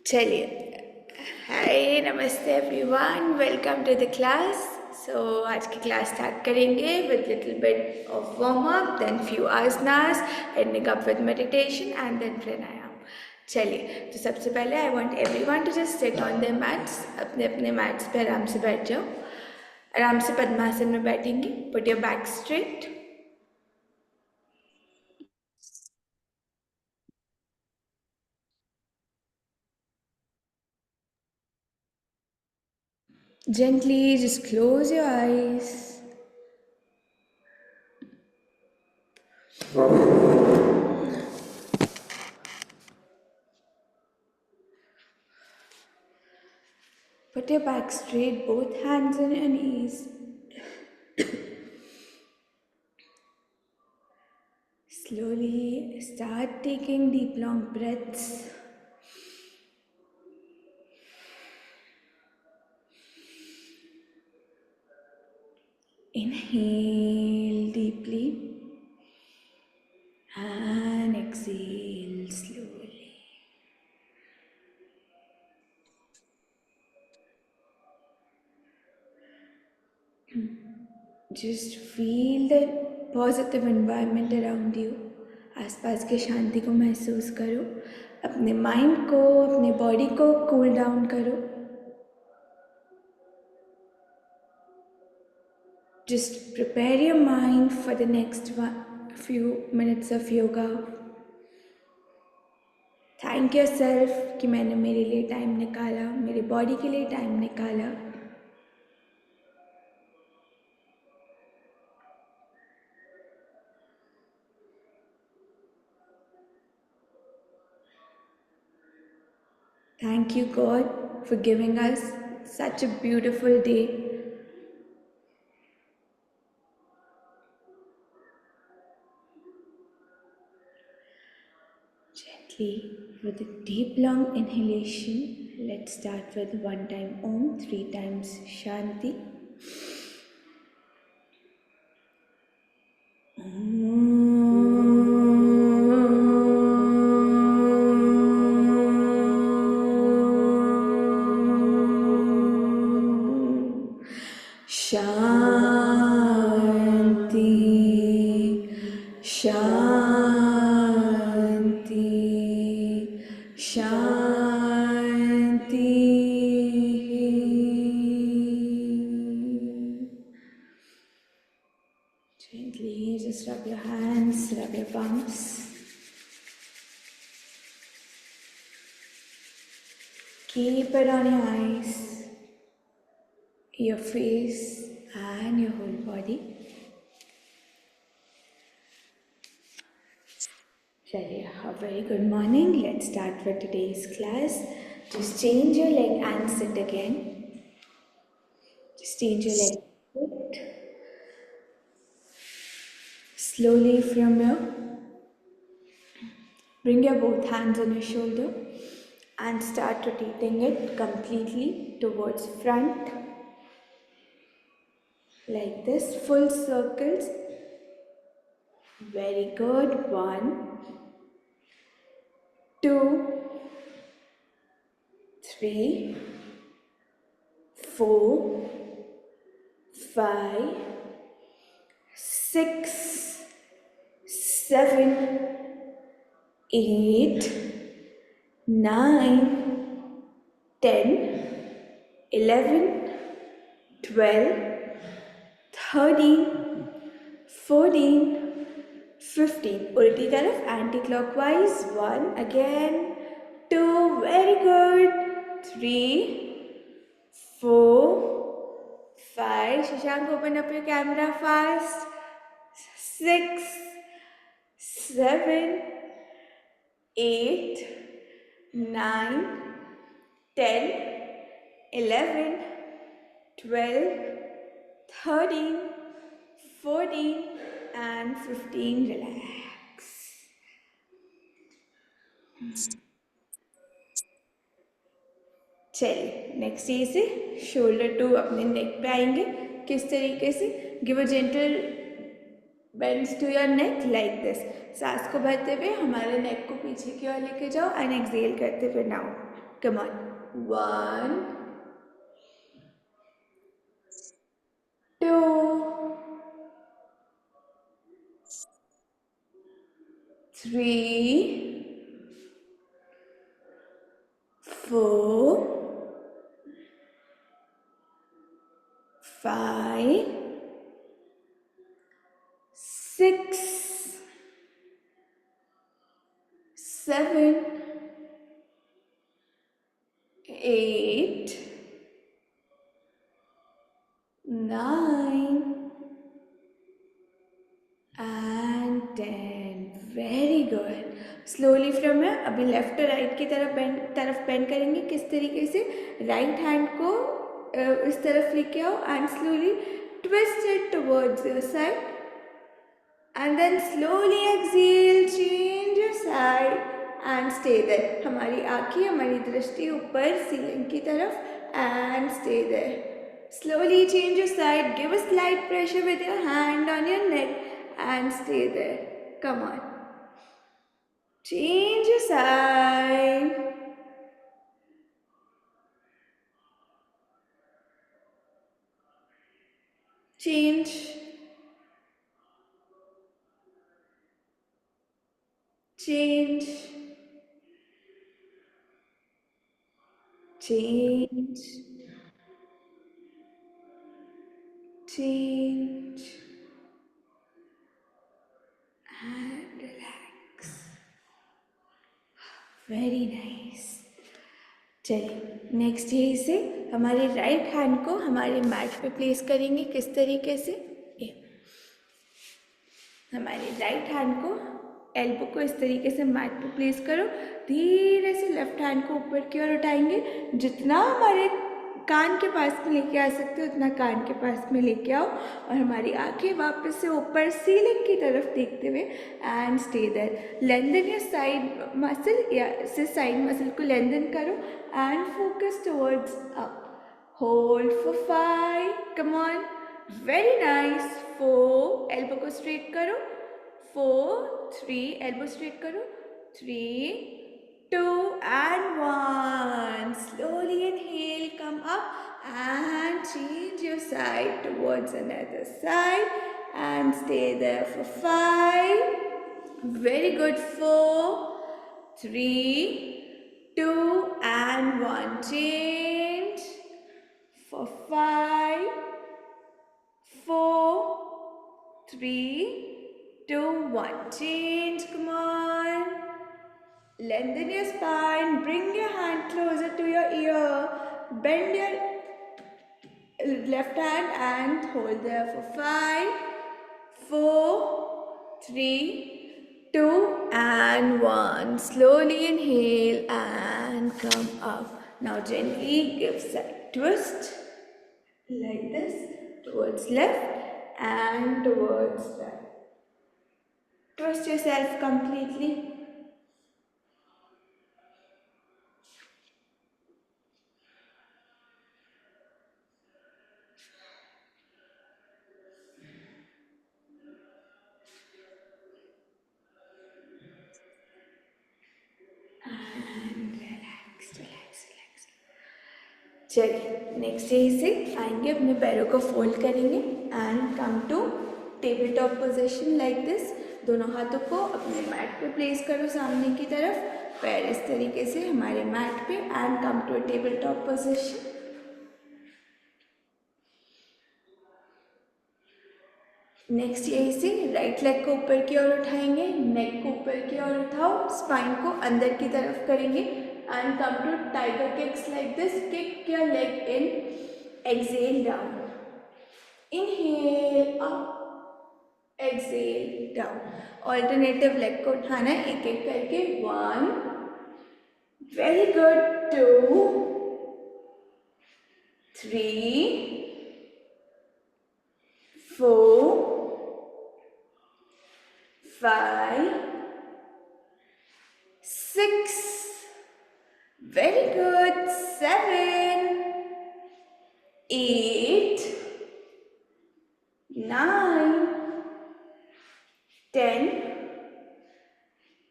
चलिए, hi namaste everyone, welcome to the class. So आज की क्लास स्टार्ट करेंगे with little bit of warm up, then few asanas, ending up with meditation and then pranayama. चलिए, तो सबसे पहले I want everyone to just sit on their mats. अपने अपने mats पे आराम से बैठ जाओ। आराम से पद्मासन में बैठेंगे। Put your back straight. Gently just close your eyes. Put your back straight, both hands on your knees. Slowly start taking deep long breaths. Inhale deeply and exhale slowly. Just feel the positive environment around you. आसपास की शांति को महसूस करो. अपने mind को, अपने body को cool down करो. Just prepare your mind for the next few minutes of yoga. Thank yourself कि मैंने मेरे लिए टाइम निकाला, मेरे बॉडी के लिए टाइम निकाला. Thank you, God, for giving us such a beautiful day. Gently, with a deep long inhalation, let's start with one time Om, 3 times Shanti. Shanti, Shanti, Shanti. Gently just rub your hands, rub your palms. Keep it on your eyes, your face and your whole body. Chaliye, a very good morning. Let's start with today's class. Just change your leg and sit again. Just change your leg. Sit. Slowly from here, bring your both hands on your shoulder and start rotating it completely towards front. Like this, full circles. Very good. 1, 2, 3, 4, 5, 6, 7, 8, 9, 10, 11, 12, 13, 14, 15. उल्टी तरफ anti clockwise. 1 again, 2, very good, 3, 4, 5. Shashank, open up your camera fast. 6, 7, 8, 9, 10, 11, 12, 13, 14 and 15. Relax. चलिए, next day से shoulder to अपने neck पे आएंगे. किस तरीके से? Give a gentle bends to your neck like this. सांस को भरते हुए हमारे नेक को पीछे की ओर लेके जाओ एंड एक्सहेल करते हुए now come on 1 2 3 4 5 6 7 8 9 and 10. Very good. Slowly from है अभी लेफ्ट और राइट की तरफ बेंड करेंगे। किस तरीके से? राइट हैंड को इस तरफ लेके आओ and slowly twist it towards your side and then slowly exhale, change your side and stay there. हमारी आँखें, हमारी दृष्टि ऊपर सीलिंग की तरफ and stay there. Slowly change your side, give a slight pressure with your hand on your neck and stay there. Come on. Change your side. Change. Change. Change. Change. And relax. Very nice. चलिए next यही से हमारे right hand को हमारे mat पे place करेंगे। किस तरीके से? ये हमारे राइट हैंड को एल्बो को इस तरीके से मैट पे प्लेस करो। धीरे से लेफ्ट हैंड को ऊपर की ओर उठाएंगे। जितना हमारे कान के पास में लेके आ सकते हो उतना कान के पास में लेके आओ और हमारी आंखें वापस से ऊपर सीलिंग की तरफ देखते हुए एंड स्टे देयर। लेंथन या साइड मसल या से साइड मसल को लेंथन करो and focus towards up. Hold for 5, come on, very nice. 4, elbow को स्ट्रेट करो। 4, 3, एल्बो स्ट्रेट करो। 3, 2 and 1. Slowly inhale, come up and change your side towards another side and stay there for 5. Very good. 4, 3, 2 and 1. Change for 5, 4, 3, 2, 1. Change, come on. Lengthen your spine, bring your hand closer to your ear, bend your left hand and hold there for 5, 4, 3, 2 and 1. Slowly inhale and come up. Now gently give side twist like this towards left and towards right. Twist yourself completely. चलिए next यही से आएंगे, अपने पैरों को fold करेंगे and come to table top position like this. दोनों हाथों को अपने मैट पे प्लेस करो सामने की तरफ, पैर इस तरीके से हमारे मैट पे and come to table top position. Next यही से राइट लेग को ऊपर की ओर उठाएंगे, नेक को ऊपर की ओर उठाओ, स्पाइन को अंदर की तरफ करेंगे and come to tiger kicks like this. Kick your leg in, exhale down, inhale up, exhale down. Alternative leg को उठाना है एक एक करके। 1, वेरी गुड, 2, 3, 4, 5, 6, very good, 7, 8, 9, 10,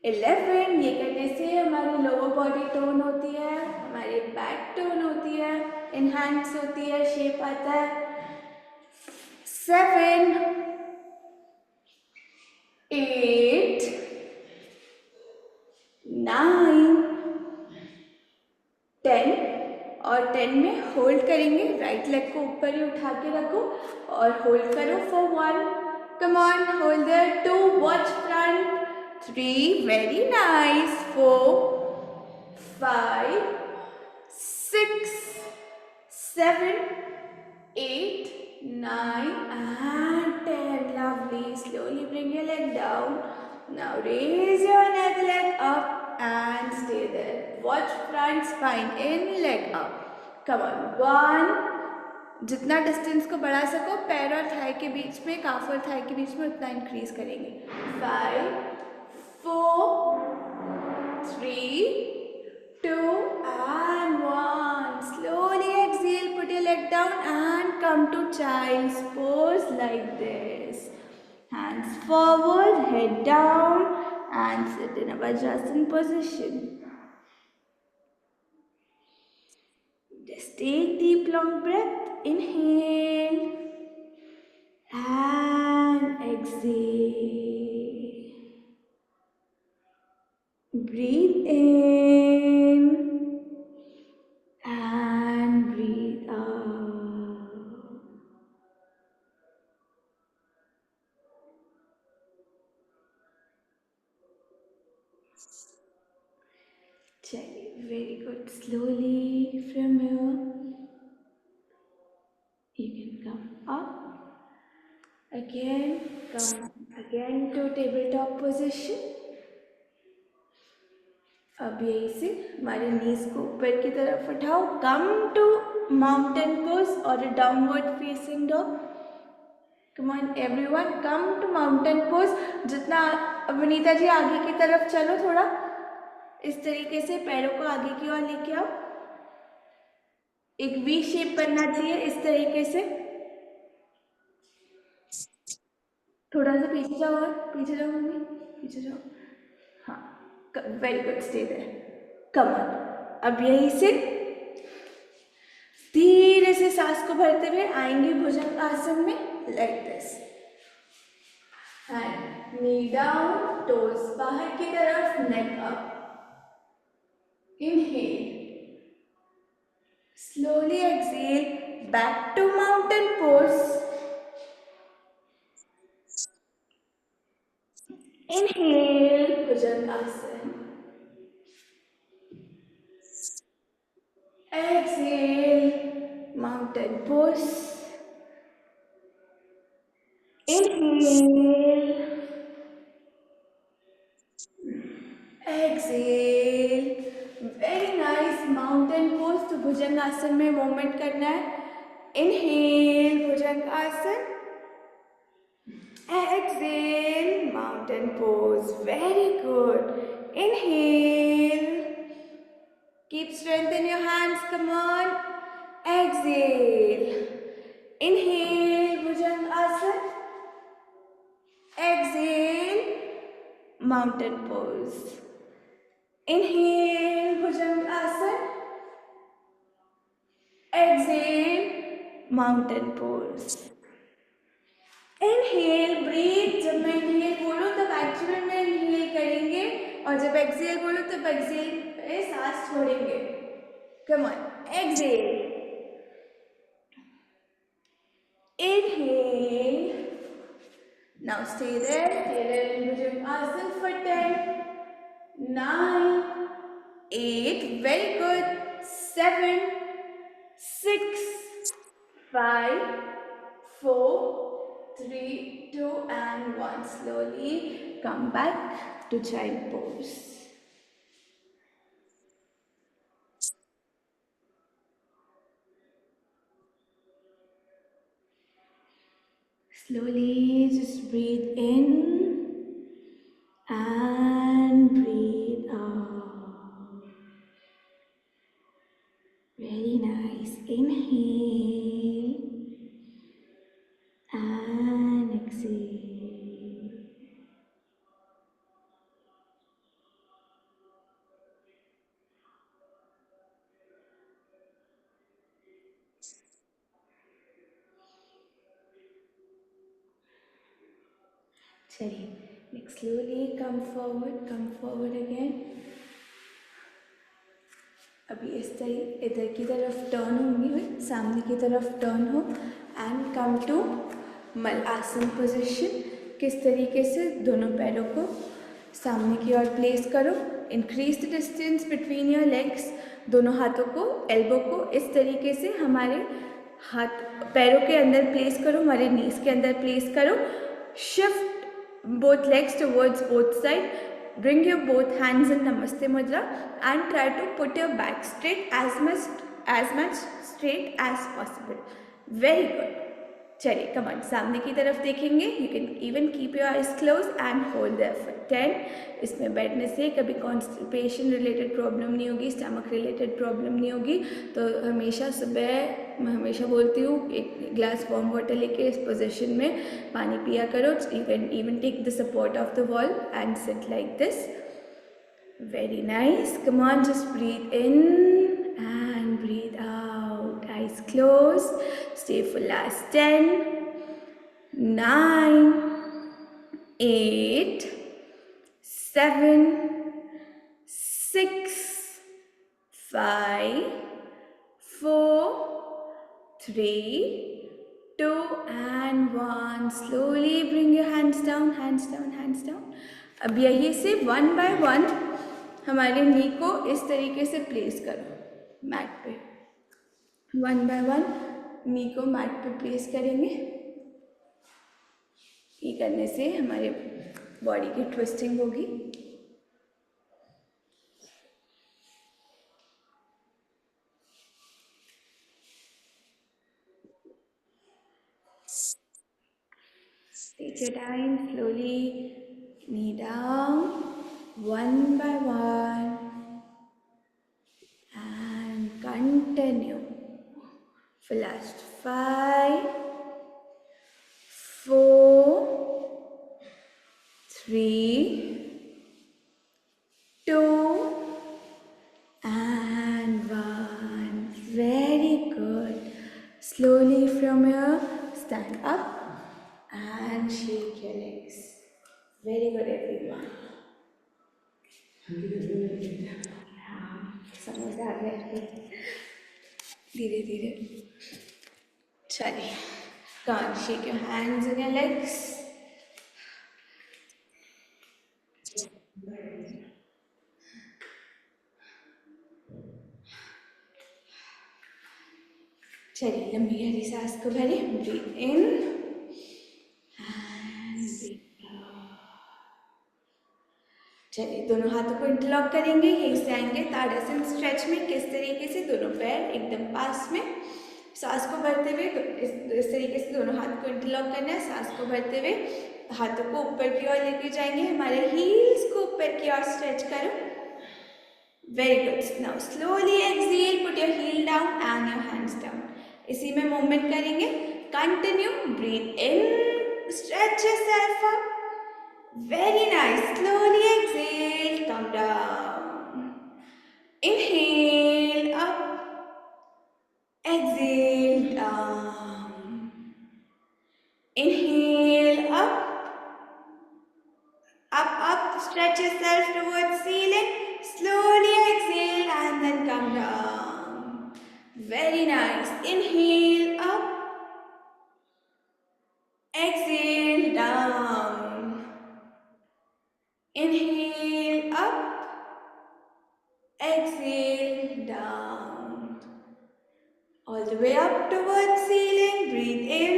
11। ये करने से हमारी लोअर बॉडी टोन होती है, हमारी बैक टोन होती है, इनहैंस होती है, शेप आता है। 7, 8, 9, 10। और 10 में होल्ड करेंगे, राइट लेग को ऊपर ही उठा के रखो और होल्ड करो for 1। Come on, hold their. 2, watch front. 3, very nice. 4, 5, 6, 7, 8, 9 and 10. Lovely. Slowly bring your leg down. Now raise your another leg up and stay there. Watch front spine in, leg up. Come on. 1. जितना distance को बढ़ा सको पैर और Thai के बीच में, काफ और Thai के बीच में, उतना इंक्रीज करेंगे। 5, 4, 3, 2 and 1. Slowly exhale, put your leg down and come to child's pose like this. Hands forward, head down and sit in a Vajrasana position. Just take deep long breath. Inhale and exhale. Breathe in and breathe out. Chaliye, very good. Slowly from here, you can come up. Again, come again to tabletop position. अब यही से हमारे नीज को ऊपर की तरफ उठाओ. Come to mountain pose और downward facing dog. Come on everyone, come to mountain pose. जितना वनीता जी आगे की तरफ चलो, थोड़ा इस तरीके से पैरों को आगे की ओर लेके आओ. एक वी शेप बनना चाहिए इस तरीके से. थोड़ा सा पीछे जाओ, और पीछे जाओ मम्मी, पीछे जाओ. हाँ, very good. Stay there. Come on. अब यही से धीरे से सांस को भरते हुए आएंगे भुजंग आसन में, like this. Hand knee down, toes बाहर की तरफ, neck up. Inhale, slowly exhale, back to mountain pose. Inhale, Bhujangasana. Exhale, mountain pose. Inhale. Exhale. Very nice. Mountain pose. तो भुजंगासन में मूवमेंट करना है. Inhale, bhujangasana. Exhale, mountain pose. Very good. Inhale. Keep strength in your hands. Come on. Exhale. Inhale, Bhujangasana. Exhale, mountain pose. Inhale, Bhujangasana. Exhale, mountain pose. Inhale, breathe. जब मैं inhale बोलूँ तब actual में inhale करेंगे, और जब exhale बोलूँ तब exhale पे सांस छोड़ेंगे. Come on, exhale. Inhale. Now stay there. Stay there in Bhujangasana for 10, 9, 8. Very good. 7, 6, 5, 4, 3, 2 and 1. Slowly come back to child pose. Slowly just breathe in and breathe out. Very nice. Inhale and exhale. चलिए, next slowly come forward again. अभी इस तरह इधर की तरफ turn होंगी, सामने की तरफ टर्न हो and come to Malasana position. किस तरीके से दोनों पैरों को सामने की ओर प्लेस करो। Increase the distance between your legs. दोनों हाथों को, एल्बो को इस तरीके से हमारे हाथ पैरों के अंदर प्लेस करो, हमारे नीज के अंदर प्लेस करो। Shift both legs towards both side. Bring your both hands in Namaste Mudra and try to put your back straight as much straight as possible. Very good. चलिए, come on, सामने की तरफ देखेंगे. You can even keep your eyes closed and hold there for 10. इसमें बैठने से कभी constipation related problem नहीं होगी, स्टमक रिलेटेड प्रॉब्लम नहीं होगी. तो हमेशा सुबह मैं हमेशा बोलती हूँ, एक ग्लास वार्म वाटर लेके इस पोजीशन में पानी पिया करो. You can even take the support of the wall and sit like this. Very nice. Come on, just breathe in and breathe out. Eyes closed. Stay for last 10, 9, 8, 7, 6, 5, 4, 3, 2 and 1. Slowly bring your hands down, hands down, hands down. अब यही से one by one हमारे नी को इस तरीके से place करो mat पे. वन बाय वन नी को मैट पे प्लेस करेंगे. ये करने से हमारे बॉडी की ट्विस्टिंग होगी. Take your time, slowly knee down, one by one, and continue for last 5, 4, 3, 2, and 1. Very good. Slowly from here, stand up and shake your legs. Very good, everyone. समझ आ गया. धीरे धीरे. चलिए, can't shake your hands and your legs. चलिए, लंबी गहरी सांस को भरें. Breathe in and breathe out. चलिए, दोनों हाथों को इंटरलॉक करेंगे. यहीं से आएंगे ताड़ासन स्ट्रेच में. किस तरीके से? दोनों पैर एकदम पास में. सांस को भरते हुए इस तरीके से दोनों हाथ को इंटरलॉक करना है. सांस को भरते हुए हाथों को ऊपर की ओर लेके जाएंगे. हमारे हील्स को ऊपर की ओर स्ट्रेच करो. Very good. Now slowly exhale, put your heel down and your hands down. इसी में मूवमेंट करेंगे. Continue. Breathe in, stretch yourself up. Very nice. Slowly exhale, come down. Inhale up, exhale down. Inhale up, stretch yourself towards ceiling. Slowly exhale and then come down. Very nice. Inhale up, exhale down. Inhale up, exhale down. All the way up towards ceiling. Breathe in,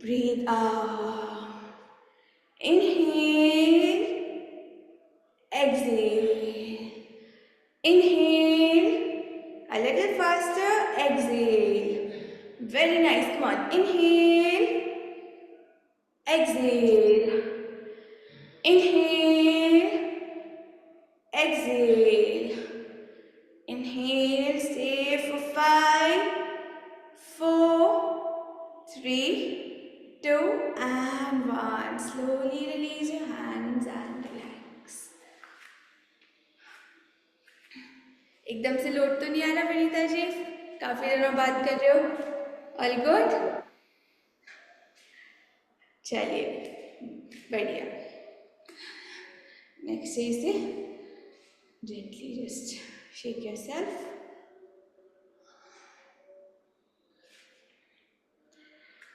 breathe out. Inhale, exhale. Inhale, a little faster. Exhale. Very nice. Come on. Inhale, exhale. Inhale, exhale. Inhale, stay for 5, 4, 3, 2 and 1. Slowly release your hands and relax. एकदम से load तो नहीं आ रहा विनीता जी? काफी दिनों बात कर रहे हो. All good. चलिए, बढ़िया. Next is gently just shake yourself.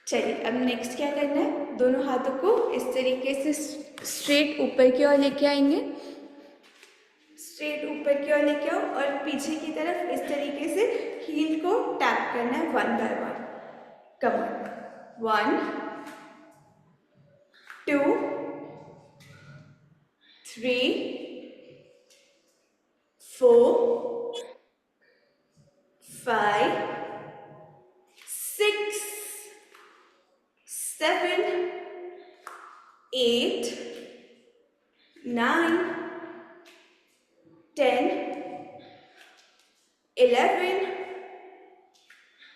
चलिए अब नेक्स्ट क्या करना है, दोनों हाथों को इस तरीके से स्ट्रेट ऊपर की ओर लेके आएंगे. स्ट्रेट ऊपर की ओर लेके आओ और पीछे की तरफ इस तरीके से हील को टैप करना है one by one. Come on. 1 2 3 4 5 6 7 8 9 10 11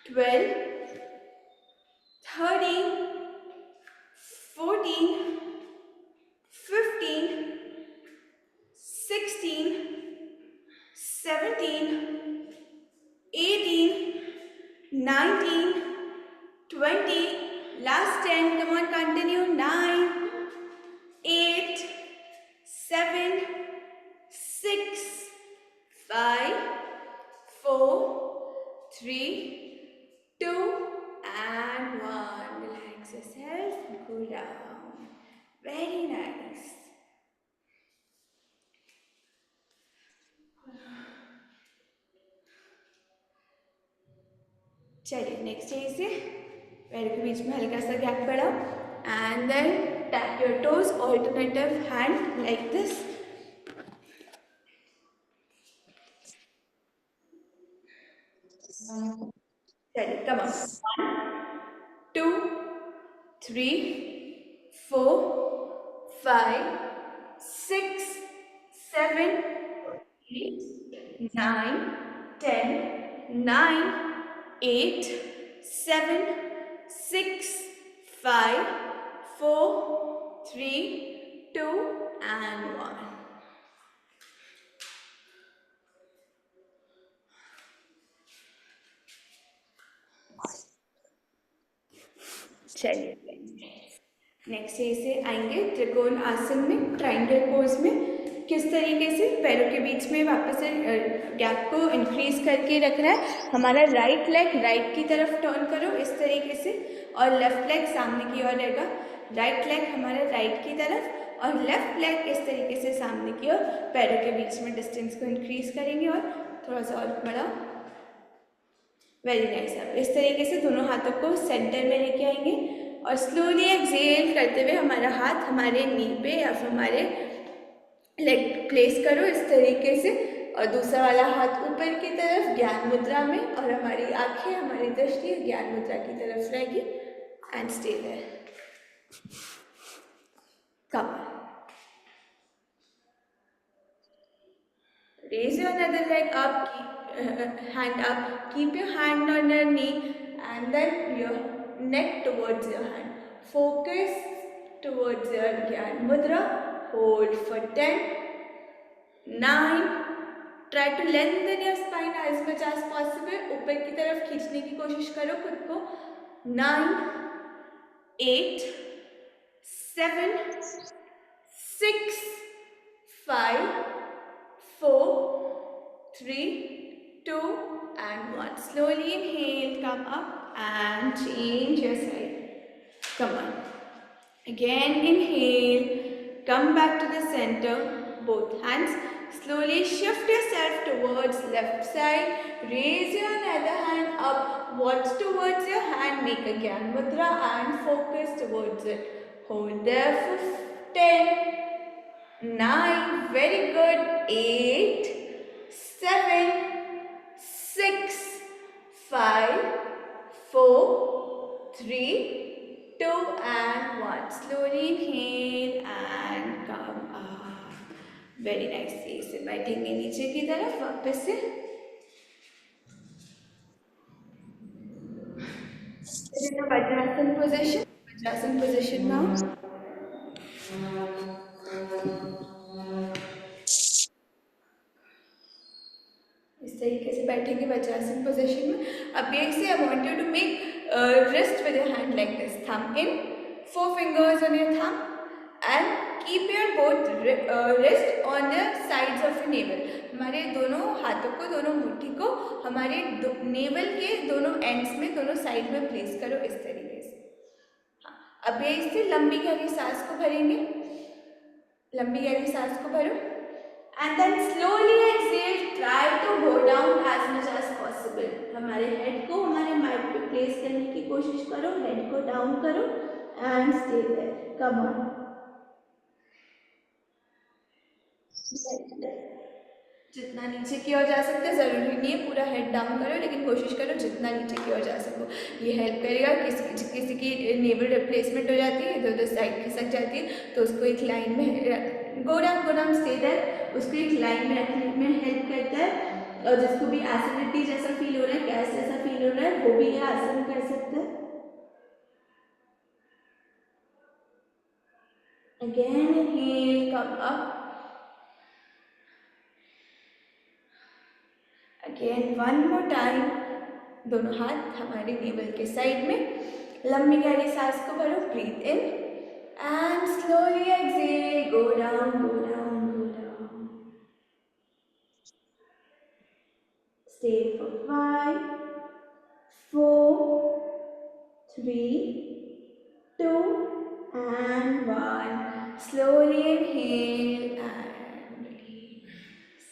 12 13 14 15 16 17 18 19 20. Last 10. Come on, continue. 9 8 7 6 5 4 3 2 and 1. Relax yourself. Go down. Very nice. चलिए नेक्स्ट है इसे पैर के बीच में हल्का सा गैप बढ़ाओ and then tap your toes alternative hand like this. चलिए कम ऑन. 1 2 3 4 5 6 7 8 9 10 9 8 7 6 5 4 3 2 and 1. चलिए नेक्स्ट से आएंगे त्रिकोण आसन में, ट्राइंगल पोज में. किस तरीके से पैरों के बीच में वापस से गैप को इंक्रीज करके रखना है. हमारा राइट लेग राइट की तरफ टर्न करो इस तरीके से और लेफ्ट लेग सामने की ओर रहेगा. राइट लेग हमारे राइट की तरफ और लेफ्ट लेग इस तरीके से सामने की ओर. पैरों के बीच में डिस्टेंस को इंक्रीज करेंगे और थोड़ा सा और बढ़ाओ. Very nice. अब इस तरीके से दोनों हाथों को सेंटर में लेके आएंगे और स्लोली एक्सहेल करते हुए हमारा हाथ हमारे नी पे या फिर हमारे लेग प्लेस करो इस तरीके से और दूसरा वाला हाथ ऊपर की तरफ ज्ञान मुद्रा में और हमारी आंखें हमारी दृष्टि ज्ञान मुद्रा की तरफ रहेगी and stay there. Come. Raise your other leg up, hand up. Keep your hand on your knee and then your neck towards your hand. Focus towards your Gyan Mudra. Hold for 10, 9. Try to lengthen your spine as much as possible. ऊपर की तरफ खींचने की कोशिश करो खुद को. 9, 8, 7, 6, 5, 4, 3, 2 and 1. Slowly inhale, come up and change your side. Come on. Again inhale, come back to the center, both hands. Slowly shift yourself towards left side. Raise your other hand up, watch towards your hand, make a Gyan Mudra and focus towards it. Hold there for 10. 9, very good. 8, 7, 6, 5, 4, 3, 2 and 1. Slowly inhale and come up. Very nice. इसे बैठेंगे नीचे की तरफ वापस से. Vajrasana position. Vajrasana position now. इस तरीके से बैठेंगे वज्रासन पोजीशन में. अब ये से I want you to make wrist with your hand like this. Thumb in, 4 fingers on your thumb and keep your both wrist on the sides of your naval. हमारे दोनों हाथों को, दोनों मुट्ठी को हमारे नेवल के दोनों एंड्स में, दोनों साइड में प्लेस करो इस तरीके से। हाँ, अब ये इससे लंबी गहरी सांस को भरेंगे, लंबी गहरी सांस को भरो and then slowly exhale, try to go down as much as possible. हमारे हेड को हमारे माइंड पे प्लेस करने की कोशिश करो, हेड को डाउन करो and stay there, come on. जितना नीचे की ओर जा सकते हैं, ज़रूरी नहीं है पूरा हेड डाउन करो, लेकिन कोशिश करो जितना नीचे की ओर जा सको। ये हेल्प करेगा। किसी की नेवल रिप्लेसमेंट हो जाती है, इधर उधर साइड खिसक जाती है, तो उसको एक लाइन में गो डाउन स्टे देयर, उसको एक लाइन में रखने में हेल्प करता है। और जिसको भी एसिडिटी जैसा फील हो रहा है, गैस जैसा फील हो रहा है, वो भी ये आसन कर सकते हैं। Again inhale, come up. Again one more time. दोनों हाथ हमारे नेवल के साइड में, लंबी गहरी सांस को भरो, breathe in and slowly exhale, go down go down go down. Stay for 5 4 3 2 and 1. Slowly inhale and release.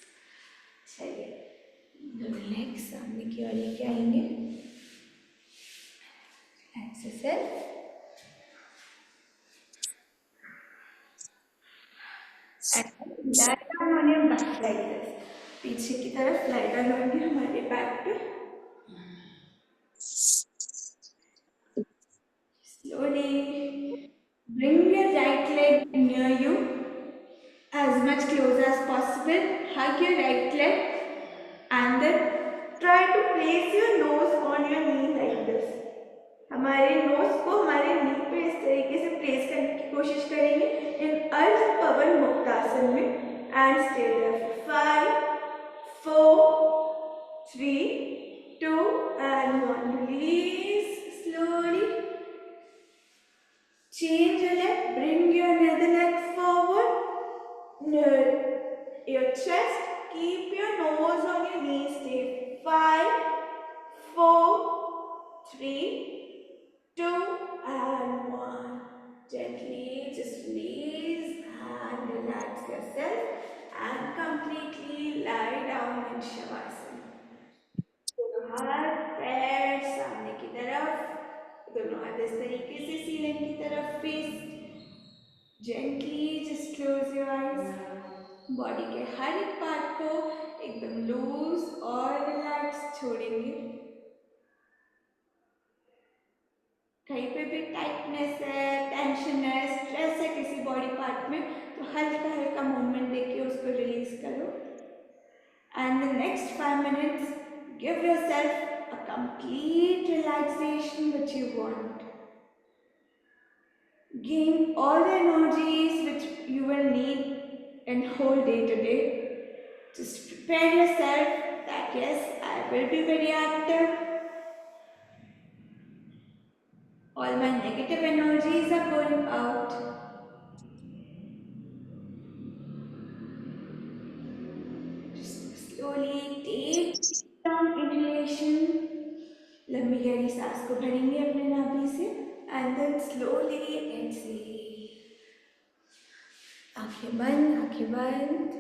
चलिए, दोनों लेग्स सामने की ओर लेके आएंगे। Relax yourself. And lie down on your back like this. पीछे की तरफ lie down होंगे हमारे बैक पे। Slowly bring your right leg near you, as much close as possible. Hug your right leg and then try to place your nose on your knee like this. हमारे knows को हमारे नी पे इस तरीके से प्लेस करने की कोशिश करेंगे इन अर्ध पवन मुक्तासन में and stay there for 5 4 3 2 and 1. Release slowly. Change your leg, bring your other leg forward, near your chest, keep your nose on your knees, stay 5 4 3 2 and 1. Gently just release and relax yourself and completely lie down in Shavasana. दोनों हाथ पैर सामने की तरफ, दोनों हाथ इस तरीके से सीलिंग की तरफ face. Gently just close your eyes. Body के हर एक पार्ट को एकदम लूज और रिलैक्स छोड़ेंगे। कहीं पे भी टाइटनेस है, टेंशन है, स्ट्रेस है किसी बॉडी पार्ट में, तो हल्का हल्का मूवमेंट देके उसको रिलीज करो। And the next 5 minutes give yourself a complete relaxation which you want. Gain all the energies which you will need in whole day today. Just prepare yourself that yes, I will be very active. All my negative energies are going out. Slowly take down inhalation. लंबी गहरी सांस को भरेंगे अपने नाभि से and then slowly exhale. आंखें बंद, आंखें बंद।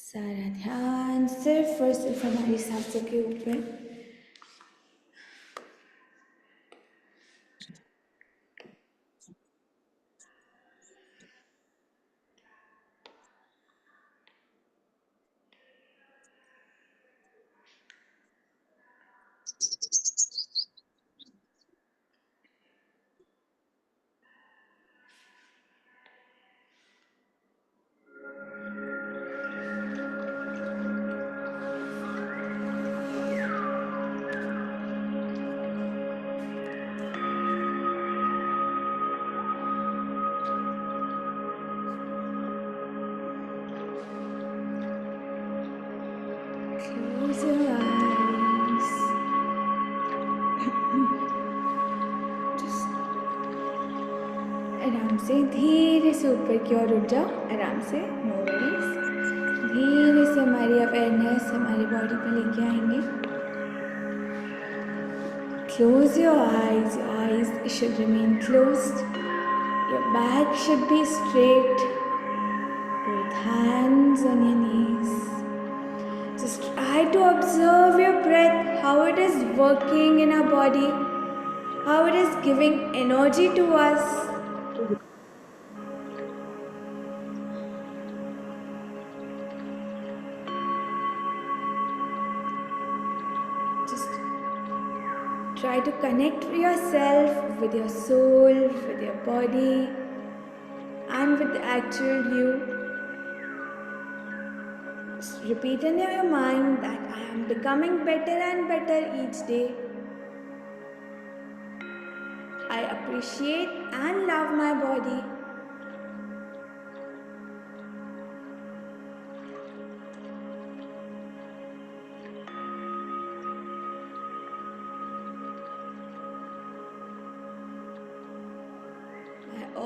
सारा ध्यान सिर्फ और सिर्फ हमारी सांसों के ऊपर। Close your eyes. Just आराम से धीरे से ऊपर की ओर उठ जाओ, आराम से, नो वरीज। धीरे से हमारी अवेयरनेस हमारी बॉडी पे लेके आएंगे। Close your eyes should remain closed. Your back should be straight, with hands on your knees. Just try to observe your breath, how it is working in our body, how it is giving energy to us. Just try to connect yourself with your soul, with your body, and with the actual you. Just repeat in your mind that I am becoming better and better each day. I appreciate and love my body.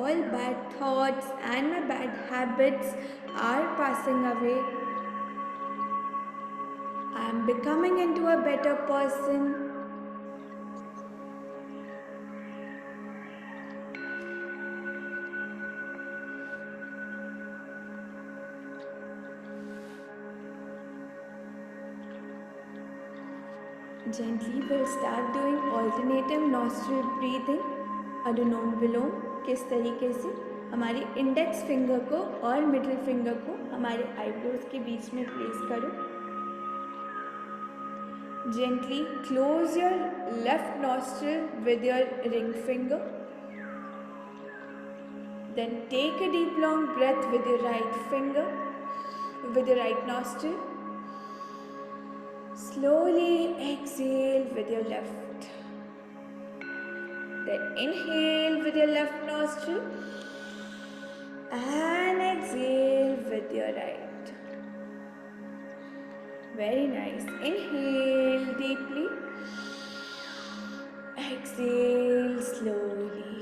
All bad thoughts and my bad habits are passing away. I am becoming into a better person. Gently we'll start doing alternative nostril breathing, अनुलोम विलोम। किस तरीके से हमारी index finger को और middle finger को हमारे eyebrows के बीच में प्लेस करो। Gently close your left nostril with your ring finger. Then take a deep long breath with your right finger, with your right nostril. Slowly exhale with your left. Then inhale with your left nostril and exhale with your right. Very nice. Inhale deeply. Exhale slowly.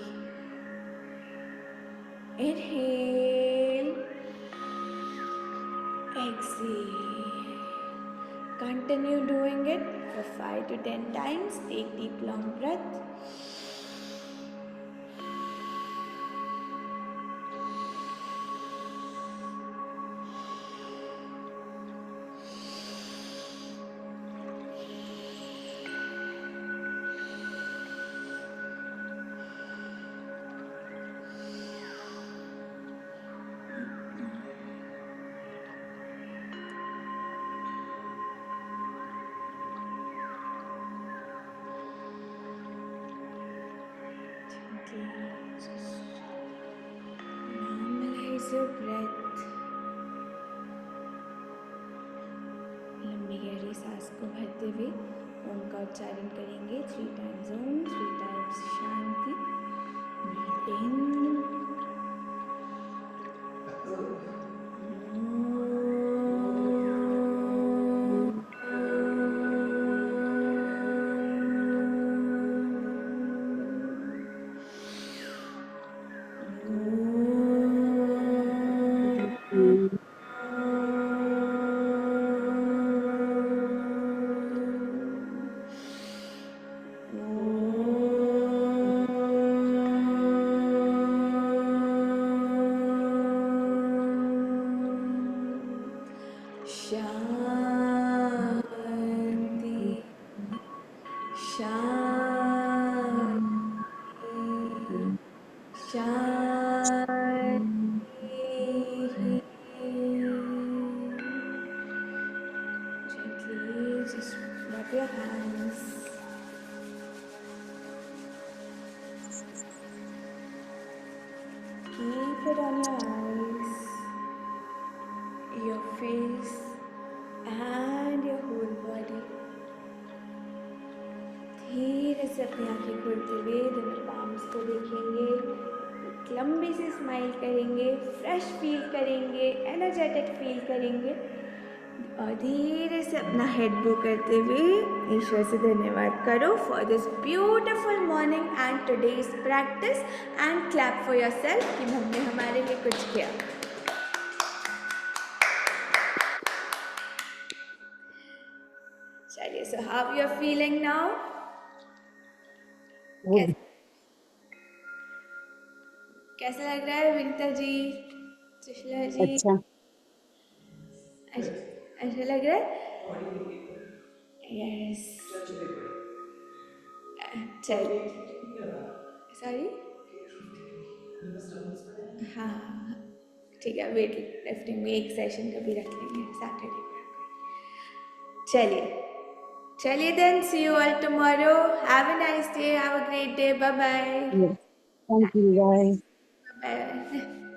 Inhale. Exhale. Continue doing it for 5 to 10 times. Take deep long breath. Normalize your breath. लंबी गहरी सांस को भरते हुए ओम का उच्चारण करेंगे 3 times Om, 3 times Shanti. Breathe in. Just rub your hands. Keep it on your eyes, your face, and your whole body. धीरे से अपनी आंखें खोलते हुए दोनों पाम्स को देखेंगे, एक लंबी सी स्माइल करेंगे, फ्रेश फील करेंगे, एनर्जेटिक फील करेंगे। और धीरे से अपना हेड बो करते हुए ईश्वर से धन्यवाद करो for this beautiful morning and today's practice and clap for yourself कि हमने हमारे लिए कुछ किया. चलिए, so how you are feeling now? Good. कैसा लग रहा है विनीता जी, सुशीला जी? अच्छा। ऐसा लग रहा है? यस. चलिए, सॉरी. हाँ, ठीक है, वेट लिफ्टिंग में एक सेशन का भी रख लेंगे सैटरडे को. चलिए चलिए, then see you all tomorrow. Have a nice day, have a great day. Bye bye. Thank you, bye. Bye.